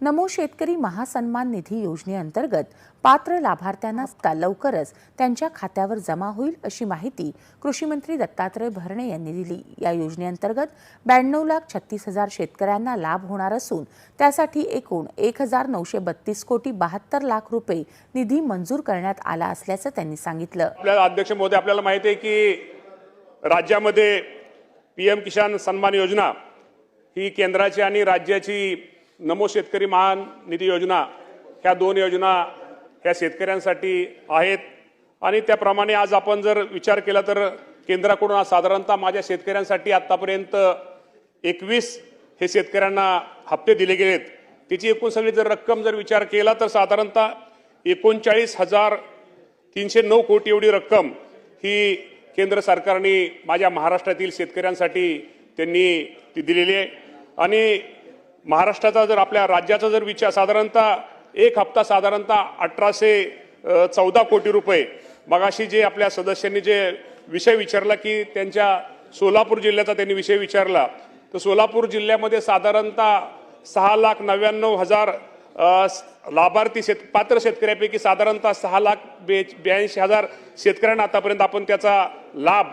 नमो शेतकरी महासन्मान निधी योजनेअंतर्गत पात्र लाभार्थ्यांना लवकरच त्यांच्या खात्यावर जमा होईल अशी माहिती कृषी मंत्री दत्तात्रय भरणे यांनी दिली। या योजनेअंतर्गत 92,36,000 शेतकऱ्यांना लाभ होणार असून त्यासाठी एकूण 1,932 कोटी 72 लाख रुपये निधी मंजूर करण्यात आला असल्याचं त्यांनी सांगितलं। आपल्या अध्यक्ष महोदय, आपल्याला माहिती आहे की राज्यामध्ये पीएम किसान सन्मान योजना ही केंद्राची आणि राज्याची नमो शेतकरी महान निधी योजना ह्या दोन योजना ह्या शेतकऱ्यांसाठी आहेत। आणि त्याप्रमाणे आज आपण जर विचार केला तर केंद्राकडून साधारणतः माझ्या शेतकऱ्यांसाठी आतापर्यंत 21 हे शेतकऱ्यांना हप्ते दिले गेलेत। त्याची एकूण सगळी जर रक्कम जर विचार केला तर साधारणतः 39,309 कोटी एवढी रक्कम ही केंद्र सरकारने माझ्या महाराष्ट्रातील शेतकऱ्यांसाठी त्यांनी ती दिलेली आहे। आणि महाराष्ट्राचा जर आपल्या राज्याचा जर विचार साधारणतः एक हप्ता साधारणतः 1,814 कोटी रुपये। मगाशी जे आपल्या सदस्यांनी जे विषय विचारला की त्यांच्या सोलापूर जिल्ह्याचा त्यांनी विषय विचारला, तर सोलापूर जिल्ह्यामध्ये साधारणतः 6,99,000 लाभार्थी पात्र शेतकऱ्यांपैकी साधारणतः 6,82,000 शेतकऱ्यांना आतापर्यंत आपण त्याचा लाभ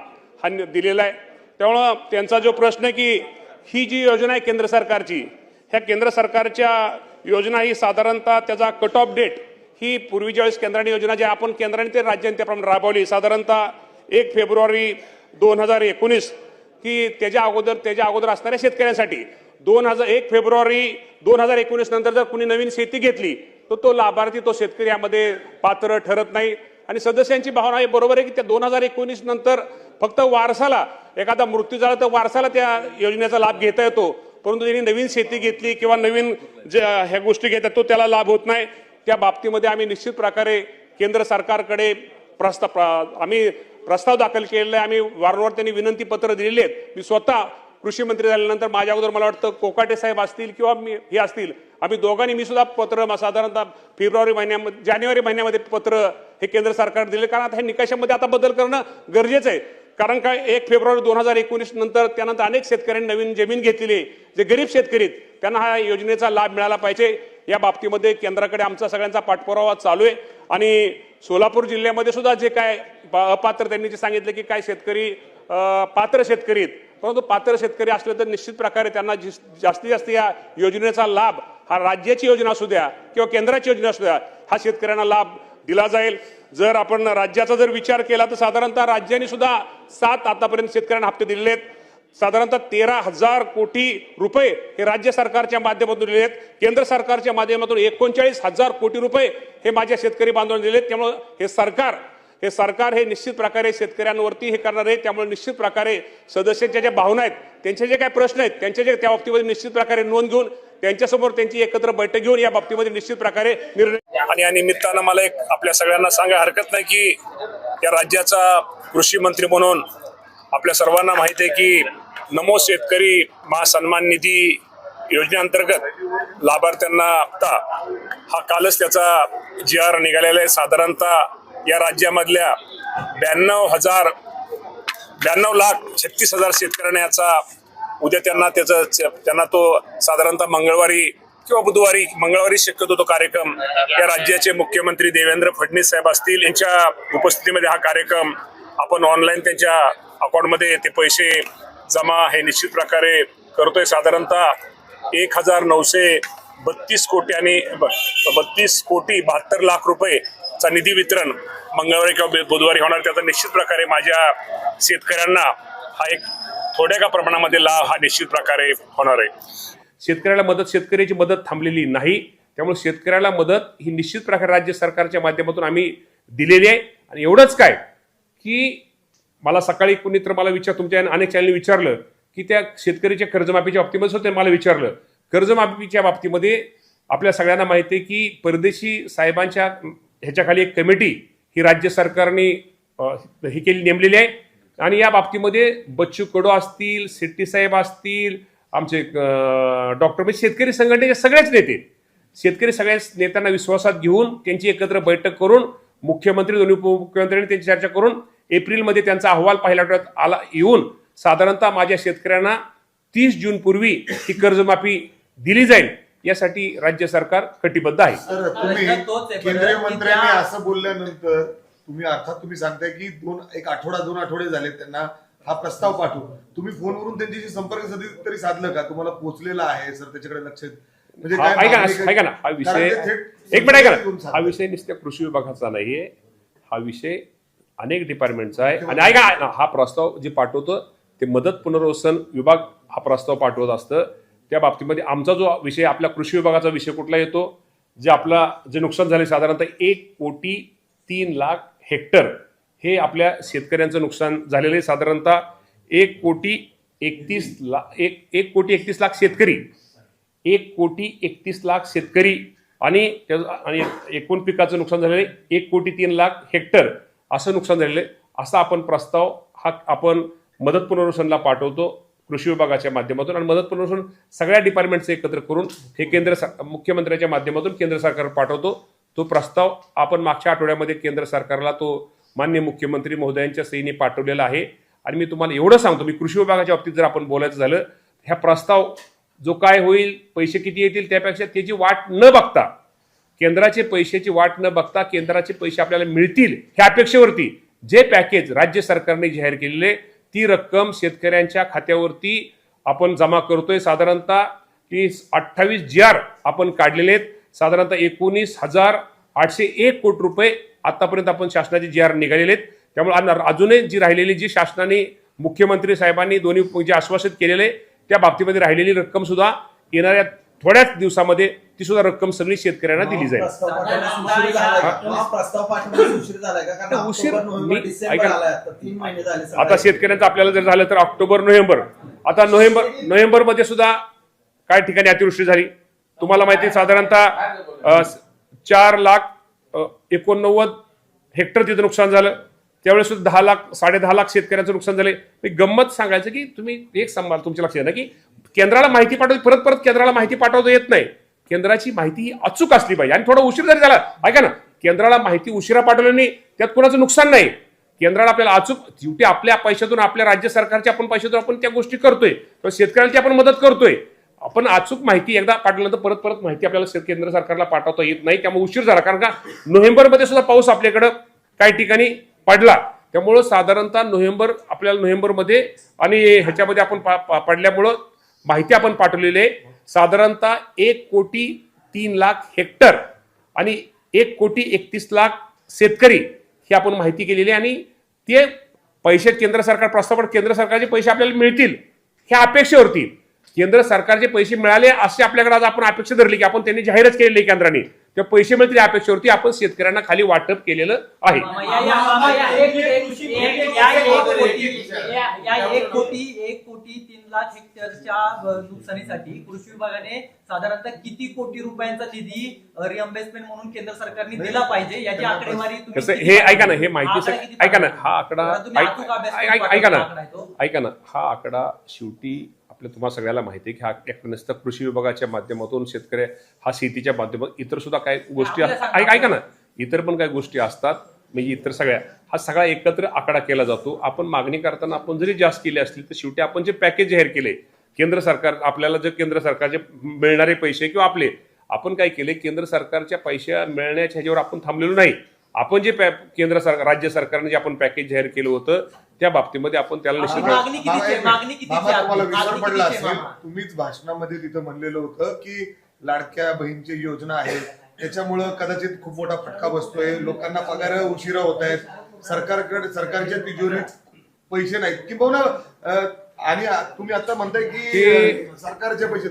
हा दिलेला आहे। त्यामुळे त्यांचा जो प्रश्न आहे की ही जी योजना आहे केंद्र सरकारची, ह्या केंद्र सरकारच्या योजना ही साधारणतः त्याचा कट ऑफ डेट ही पूर्वी ज्यावेळेस केंद्राने योजना जी आपण केंद्राने ते राज्याने त्याप्रमाणे राबवली साधारणतः 1 फेब्रुवारी 2019 की त्याच्या अगोदर असणाऱ्या शेतकऱ्यांसाठी 1 फेब्रुवारी 2019 नंतर जर कुणी नवीन शेती घेतली तर तो लाभार्थी तो शेतकरी यामध्ये पात्र ठरत नाही। आणि सदस्यांची भावना ही बरोबर आहे की त्या 2019 नंतर फक्त वारसाला एखादा मृत्यू झाला तर वारसाला त्या योजनेचा लाभ घेता येतो, परंतु ज्यांनी नवीन शेती घेतली किंवा नवीन ह्या गोष्टी घेतात तो त्याला लाभ होत नाही। त्या बाबतीमध्ये आम्ही निश्चित प्रकारे केंद्र सरकारकडे प्रस्ताव दाखल केलेला आहे। आम्ही वारंवार त्यांनी विनंती पत्र दिलेली आहेत। मी स्वतः कृषी मंत्री झाल्यानंतर माझ्या अगोदर मला वाटतं कोकाटे साहेब असतील किंवा हे असतील, आम्ही दोघांनी मी सुद्धा पत्र साधारणतः जानेवारी महिन्यामध्ये पत्र हे केंद्र सरकार दिले। कारण आता हे निकषामध्ये आता बदल करणं गरजेचं आहे। कारण काय 1 फेब्रुवारी 2019 नंतर त्यानंतर अनेक शेतकऱ्यांनी नवीन जमीन घेतलेली, जे गरीब शेतकरी त्यांना हा योजनेचा लाभ मिळाला पाहिजे। या बाबतीमध्ये केंद्राकडे आमचा सगळ्यांचा पाठपुरावा चालू आहे। आणि सोलापूर जिल्ह्यामध्ये सुद्धा जे काय अपात्र त्यांनी जे सांगितलं की काय शेतकरी पात्र शेतकरी आहेत, परंतु पात्र शेतकरी असले तर निश्चित प्रकारे त्यांना जास्तीत जास्त या योजनेचा लाभ हा राज्याची योजना असू द्या किंवा केंद्राची योजना असू द्या हा शेतकऱ्यांना लाभ दिला जाईल। जर आपण राज्याचा जर विचार केला तर साधारणतः राज्याने सुद्धा 7 आतापर्यंत शेतकऱ्यांना हप्ते दिलेले आहेत। साधारणतः 13,000 कोटी रुपये हे राज्य सरकारच्या माध्यमातून दिलेले आहेत। केंद्र सरकारच्या माध्यमातून 39,000 कोटी रुपये हे माझ्या शेतकरी बांधवांना दिलेत। त्यामुळे हे सरकार हे निश्चित प्रकारे शेतकऱ्यांवरती हे करणार आहे। त्यामुळे निश्चित प्रकारे सदस्यांच्या ज्या भावना आहेत, त्यांचे जे काही प्रश्न आहेत, त्यांच्या जे त्या बाबतीमध्ये निश्चित प्रकारे नोंद घेऊन त्यांच्यासमोर त्यांची एकत्र बैठक घेऊन या बाबतीमध्ये निश्चित प्रकारे निर्णय। आणि या निमित्तानं मला एक आपल्या सगळ्यांना सांगायला हरकत नाही की या राज्याचा कृषी मंत्री म्हणून आपल्या सर्वांना माहिती आहे की नमो शेतकरी महासन्मान निधी योजनेअंतर्गत लाभार्थ्यांना हप्ता हा कालच त्याचा GR निघालेला आहे। साधारणतः या राज्यामधल्या 92,36,000 शेतकऱ्यांना याचा उद्या त्यांना तो साधारणतः मंगळवारी किंवा मंगळवारी शक्यतो तो कार्यक्रम या राज्याचे मुख्यमंत्री देवेंद्र फडणवीस साहेब असतील यांच्या उपस्थितीमध्ये हा कार्यक्रम आपण ऑनलाईन त्यांच्या अकाउंटमध्ये ते पैसे जमा हे निश्चित प्रकारे करतोय। साधारणतः 1,932 कोटी आणि 32 कोटी 72 लाख रुपयेचा निधी वितरण मंगळवारी किंवा बुधवारी होणार। त्याचा निश्चित प्रकारे माझ्या शेतकऱ्यांना हा एक थोड्या का प्रमाणामध्ये लाभ हा निश्चित प्रकारे होणार आहे। शेतकऱ्याची मदत थांबलेली नाही, त्यामुळे शेतकऱ्याला मदत ही निश्चित प्रकारे राज्य सरकारच्या माध्यमातून आम्ही दिलेली आहे। आणि एवढंच काय की मला सकाळी कुणी तर मला तुमच्या अनेक चॅनलने विचारलं की त्या शेतकऱ्याच्या कर्जमाफीच्या बाबतीमध्ये सुद्धा मला विचारलं। कर्जमाफीच्या बाबतीमध्ये आपल्या सगळ्यांना माहिती आहे की परदेशी साहेबांच्या ह्याच्याखाली एक कमिटी ही राज्य सरकारने नेमलेली आहे। आणि या बाबतीमध्ये बच्चू कडू असतील, शेट्टी साहेब असतील, आमचे डॉक्टर म्हणजे शेतकरी संघटनेचे सगळेच नेते, शेतकरी सगळ्या नेत्यांना विश्वासात घेऊन त्यांची एकत्र बैठक करून मुख्यमंत्री दोन्ही उपमुख्यमंत्र्यांनी त्यांची चर्चा करून एप्रिलमध्ये त्यांचा अहवाल पहिल्या आठवड्यात येऊन साधारणतः माझ्या शेतकऱ्यांना 30 जून पूर्वी ही कर्जमाफी दिली जाईल यासाठी राज्य सरकार कटिबद्ध आहे. तर तुम्ही केंद्रीय मंत्र्यांनी असं बोलल्यानंतर तुम्ही अर्थात तुम्ही सांगताय की एक आठवडा 2 आठवडे झाले त्यांना हा प्रस्ताव पाठवू, तुम्ही फोनवरून त्यांच्याशी संपर्क तरी साधलं का? तुम्हाला पोहोचलेला आहे सर त्याच्याकडे लक्ष म्हणजे ऐका ना हा विषय एक मिनिट ऐका ना, हा विषय नुसत्या कृषी विभागाचा नाहीये, हा विषय अनेक डिपार्टमेंटचा आहे. आणि ऐका ना, हा प्रस्ताव जे पाठवतो ते मदत पुनर्वसन विभाग हा प्रस्ताव पाठवत असतं. त्या बाबतीमध्ये आमचा जो विषय आपल्या कृषी विभागाचा विषय कुठला येतो, जे नुकसान झाले साधारणतः 1,03,00,000 हेक्टर हे आपल्या शेतकऱ्यांचं नुकसान झालेलं आहे. साधारणतः 1,31,00,000 शेतकरी, 1,31,00,000 शेतकरी आणि एकूण पिकाचं नुकसान झालेलं आहे 1,03,00,000 हेक्टर असं नुकसान झालेलं आहे. असा आपण प्रस्ताव हा आपण मदत पुनर्वसनला पाठवतो कृषी विभागाच्या माध्यमातून, आणि मदत पुनर्वसन सगळ्या डिपार्टमेंटचे एकत्र करून हे मुख्यमंत्र्यांच्या माध्यमातून केंद्र सरकार पाठवतो. तो प्रस्ताव आपण मागच्या आठवड्यामध्ये केंद्र सरकारला तो माननीय मुख्यमंत्री महोदयांच्या सहीने पाठवलेला आहे. आणि मी तुम्हाला एवढं सांगतो, मी कृषी विभागाच्या बाबतीत जर आपण बोलायचं झालं, ह्या प्रस्ताव जो काय होईल, पैसे किती येतील त्यापेक्षा त्याची वाट न बघता, केंद्राचे पैशाची वाट न बघता केंद्राचे पैसे आपल्याला मिळतील ह्या अपेक्षेवरती जे पॅकेज राज्य सरकारने जाहीर केलेले ती रक्कम शेतकऱ्यांच्या खात्यावरती आपण जमा करतोय. साधारणतः 28 GR आपण काढलेले आहेत. साधारणतः 19,801 कोटी रुपये आतापर्यंत आपण शासनाचे GR निघालेले आहेत. त्यामुळे अजूनही जी राहिलेली जी शासनाने मुख्यमंत्री साहेबांनी दोन्ही जे आश्वासित केलेले त्या बाबतीमध्ये राहिलेली रक्कम सुद्धा येणाऱ्या थोड्याच दिवसामध्ये ती सुद्धा रक्कम सगळी शेतकऱ्यांना दिली जाईल. आता शेतकऱ्यांचं आपल्याला जर झालं तर ऑक्टोबर नोव्हेंबर, आता नोव्हेंबर मध्ये सुद्धा काही ठिकाणी अतिवृष्टी झाली. तुम्हाला माहिती साधारणतः 4,89,000 हेक्टर तिथं नुकसान झालं. त्यावेळेस सुद्धा 10,00,000-10,50,000 शेतकऱ्यांचं नुकसान झालंय. मी गंमत सांगायचं की तुम्ही एक संभाल तुमच्या लक्षात येतं की केंद्राला माहिती पाठवते, परत केंद्राला माहिती पाठवता येत नाही. केंद्राची माहिती ही अचूक असली पाहिजे. आणि थोडा उशीर जरी झाला, ऐका ना, केंद्राला माहिती उशिरा पाठवली नाही त्यात कोणाचं नुकसान नाही. केंद्राला आपल्याला अचूक शेवटी आपल्या पैशातून, आपल्या राज्य सरकारच्या आपण पैशातून आपण त्या गोष्टी करतोय, शेतकऱ्यांची आपण मदत करतोय. आपण अचूक माहिती एकदा पाठवल्यानंतर परत माहिती आपल्याला केंद्र सरकारला पाठवता येत नाही. त्यामुळे उशीर झाला, कारण का नोव्हेंबरमध्ये सुद्धा पाऊस आपल्याकडं काही ठिकाणी पडला. त्यामुळं साधारणतः नोव्हेंबरमध्ये आणि ह्याच्यामध्ये आपण पडल्यामुळं माहिती आपण पाठवलेली आहे. साधारणतः 1,03,00,000 हेक्टर आणि 1,31,00,000 शेतकरी ही आपण माहिती केलेली आहे. आणि ते पैसे केंद्र सरकार प्रस्ताव, केंद्र सरकारचे पैसे आपल्याला मिळतील ह्या अपेक्षेवरती, केंद्र सरकारचे पैसे मिळाले असे आपल्याकडे आज आपण अपेक्षा धरली की आपण त्यांनी जाहीरच केलेली आहे केंद्राने, ते पैसे मिळतील या अपेक्षेवरती आपण शेतकऱ्यांना खाली वाटप केलेलं आहे. 1,03,00,000 हेक्टरच्या नुकसानीसाठी कृषी विभागाने साधारणतः किती कोटी रुपयांचा निधी रिअम्बर्समेंट म्हणून केंद्र सरकारने दिला पाहिजे याची आकडेवारी हे ऐका ना, हे माहिती ऐका ना, हा आकडा ऐका ना, हा आकडा शेवटी आपल्या तुम्हाला सगळ्याला माहिती आहे की हा एक नुसतं कृषी विभागाच्या माध्यमातून शेतकरी हा शेतीच्या माध्यमातून इतर सुद्धा काही गोष्टी ऐका ना, इतर पण काही गोष्टी असतात, म्हणजे इतर सगळ्या हा सगळा एकत्र आकडा केला जातो. आपण मागणी करताना आपण जरी जास्त केली असली तर शेवटी आपण जे पॅकेज जाहीर केले केंद्र सरकार, आपल्याला जे केंद्र सरकारचे मिळणारे पैसे किंवा आपले, आपण काय केले, केंद्र सरकारच्या पैसे मिळण्याच्या ह्याच्यावर आपण थांबलेलो नाही. आपण जे केंद्र सरकार, राज्य सरकारने जे आपण पॅकेज जाहीर केलं होतं त्या बाबतीमध्ये आपण त्याला निश्चित तुम्हीच भाषणामध्ये तिथं म्हणलेलं होतं की लाडक्या बहीणची योजना आहे त्याच्यामुळं कदाचित खूप मोठा फटका बसतोय, लोकांना पगार उशिरा होत आहेत, सरकारच्या तिजोरीत पैसे नाहीत किंवा आणि तुम्ही आता म्हणताय की सरकारचे पैसे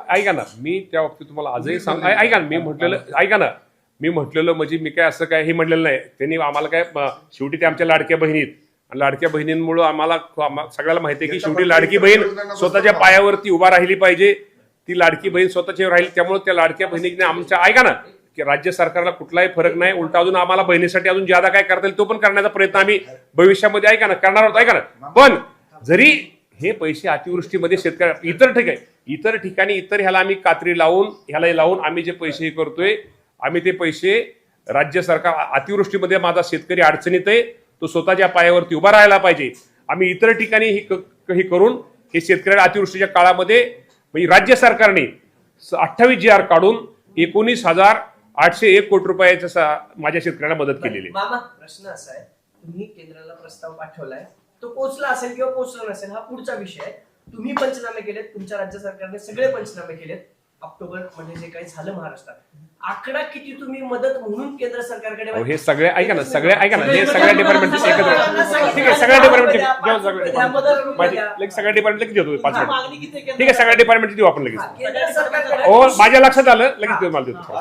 ऐका ना, मी त्या बाबतीत तुम्हाला आजही सांग, ऐका ना, मी म्हटलेलं म्हणजे मी काय असं काय हे म्हटलेलं नाही. त्यांनी आम्हाला काय शेवटी ते आमच्या लाडक्या बहिणीत, आणि लाडक्या बहिणींमुळे आम्हाला सगळ्याला माहिती आहे की शेवटी लाडकी बहीण स्वतःच्या पायावरती उभा राहिली पाहिजे. ती लाडकी बहीण स्वतःच्या राहिली, त्यामुळे त्या लाडक्या बहिणीने आमच्या, ऐका ना, की राज्य सरकारला कुठलाही फरक नाही, उलटा अजून आम्हाला बहिणीसाठी अजून ज्यादा काय करता येईल तो पण करण्याचा प्रयत्न आम्ही भविष्यामध्ये करणार आहोत. ऐका ना, पण जरी हे पैसे अतिवृष्टीमध्ये शेतकऱ्या इतर ठिकाणी ह्याला आम्ही कात्री लावून आम्ही जे पैसे करतोय, आम्ही ते पैसे राज्य सरकार, अतिवृष्टीमध्ये माझा शेतकरी अडचणीत आहे, तो स्वतःच्या पायावरती उभा राहायला पाहिजे, आम्ही इतर ठिकाणी ही करून हे शेतकऱ्याला अतिवृष्टीच्या काळामध्ये म्हणजे राज्य सरकारने 28 GR काढून 19,801 कोटी रुपयाचा माझ्या शेतकऱ्याला मदत केलेली आहे. मामा प्रश्न असा आहे, तुम्ही केंद्राला प्रस्ताव पाठवलाय, तो पोहोचला असेल किंवा पोहोचला नसेल हा पुढचा विषय आहे. तुम्ही पंचनामे केलेत, तुमच्या राज्य सरकारने सगळे पंचनामे केलेत. ऑक्टोबर मध्ये जे काही झालं महाराष्ट्रात, आकडा किती तुम्ही मदत म्हणून केंद्र सरकारकडे अहो, हे सगळे ऐका ना, हे सगळ्या डिपार्टमेंटचे एकत्र ठीक आहे, सगळ्या डिपार्टमेंटचे सगळ्या डिपार्टमेंटला किती होतो 5 मिनिट मागणी किती आहे? ठीक आहे, सगळ्या डिपार्टमेंटची देऊ आपण लगेच. केंद्र सरकारकडे हो माझ्या लक्षात आलं, लगेच देऊ, मला देतो.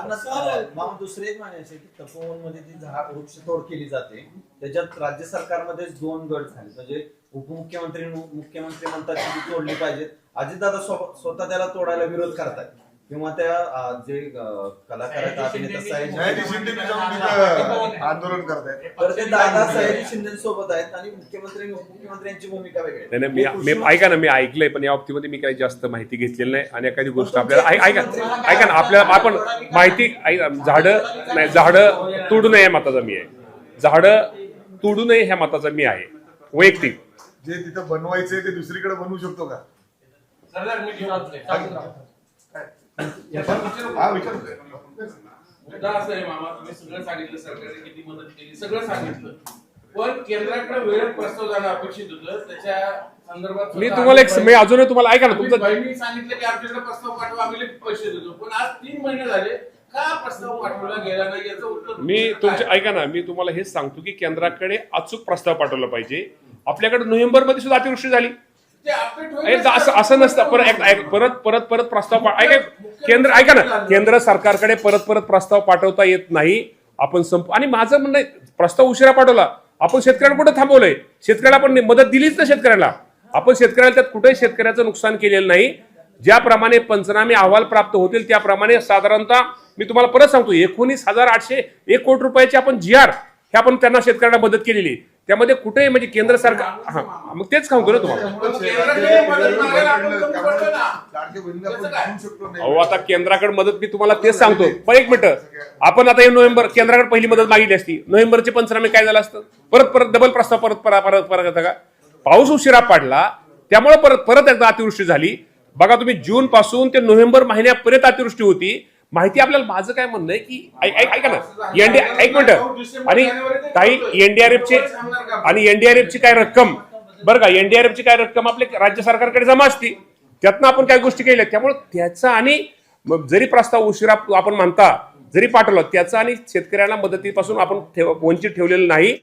मामा दुसरे एक म्हणायचे की तपोवनमध्ये जी वृक्षतोड केली जाते त्याच्यात राज्य सरकारमध्ये 2 गट झाले, म्हणजे उपमुख्यमंत्री मुख्यमंत्री म्हणतात की तोडली पाहिजेत. अजितदादा स्वतः त्याला तोडायला विरोध करतात किंवा त्या जे कलाकार आहेत अभिनेता न्यायाधीश शिंदे बी जाऊन तिथं आंदोलन करतायत. तर ते दादा सयाजी शिंदे सोबत आहेत आणि मुख्यमंत्र्यांची भूमिका वेगळी आहे. नाही मी ऐका ना, मी ऐकलंय पण या बाबतीमध्ये मी काही जास्त माहिती घेतलेली नाही. आणि एखादी गोष्ट आपल्याला ऐका ना, आपल्याला आपण माहिती झाडं तोडू नये या मताचा मी आहे. झाडं तोडू नये ह्या मताचा मी आहे वैयक्तिक. जे तिथं बनवायचंय ते दुसरीकडे बनवू शकतो का? हा विचारतोय. मुद्दा असं आहे मामा, तुम्ही सगळं सांगितलं, सरकारने किती मदत केली सगळं सांगितलं, पण केंद्राकडे वेळेत प्रस्ताव जाणं अपेक्षित होतं. त्याच्या संदर्भात मी तुम्हाला मी अजूनही तुम्हाला ऐका ना, तुमचं बहिणी सांगितलं की आपल्याकडे प्रस्ताव पाठवा, आम्ही लगेच पैसे देतो, पण आज 3 महिने झाले का प्रस्ताव पाठवला गेला नाही याचं उत्तर मी तुमचे ऐका ना, मी तुम्हाला हेच सांगतो की केंद्राकडे अचूक प्रस्ताव पाठवला पाहिजे. आपल्याकडे नोव्हेंबरमध्ये सुद्धा अतिवृष्टी झाली. ते अपडेट होईल. असं नसतं. परत प्रस्ताव ऐका केंद्र ऐका ना, केंद्र सरकारकडे परत प्रस्ताव पाठवता येत नाही. आपण आणि माझं म्हणणं प्रस्ताव उशिरा पाठवला, आपण शेतकऱ्यांना कुठं थांबवलंय? शेतकऱ्याला आपण मदत दिलीच ना शेतकऱ्याला. आपण शेतकऱ्याला त्यात कुठेही शेतकऱ्याचं नुकसान केलेलं नाही. ज्याप्रमाणे पंचनामे अहवाल प्राप्त होतील त्याप्रमाणे साधारणतः मी तुम्हाला परत सांगतो 19,801 कोटी रुपयाची आपण GR हे आपण त्यांना शेतकऱ्यांना मदत केलेली. त्यामध्ये कुठेही म्हणजे केंद्र सरकार मग तेच सांगतो ना तुम्हाला. अहो आता केंद्राकडे मदत मी तुम्हाला तेच सांगतो. पण 1 मिनिट, आपण आता हे नोव्हेंबर केंद्राकडे पहिली मदत मागितली असती, नोव्हेंबरचे पंचनामे काय झालं असतं? परत डबल प्रस्ताव परत का? पाऊस उशिरा पडला त्यामुळे परत एकदा अतिवृष्टी झाली. बघा तुम्ही जून पासून ते नोव्हेंबर महिन्यापर्यंत अतिवृष्टी होती. माहिती आपल्याला माझं काय म्हणणं आहे की ऐका ना, 1 मिनिट, आणि काही एनडीआरएफची काय रक्कम बरं का, एनडीआरएफची काय रक्कम आपल्या राज्य सरकारकडे जमा असती, त्यातनं आपण काय गोष्टी केल्या. त्यामुळे त्याचा आणि जरी प्रस्ताव उशिरा आपण म्हणता जरी पाठवला त्याचा आणि शेतकऱ्यांना मदतीपासून आपण वंचित ठेवलेलं नाही.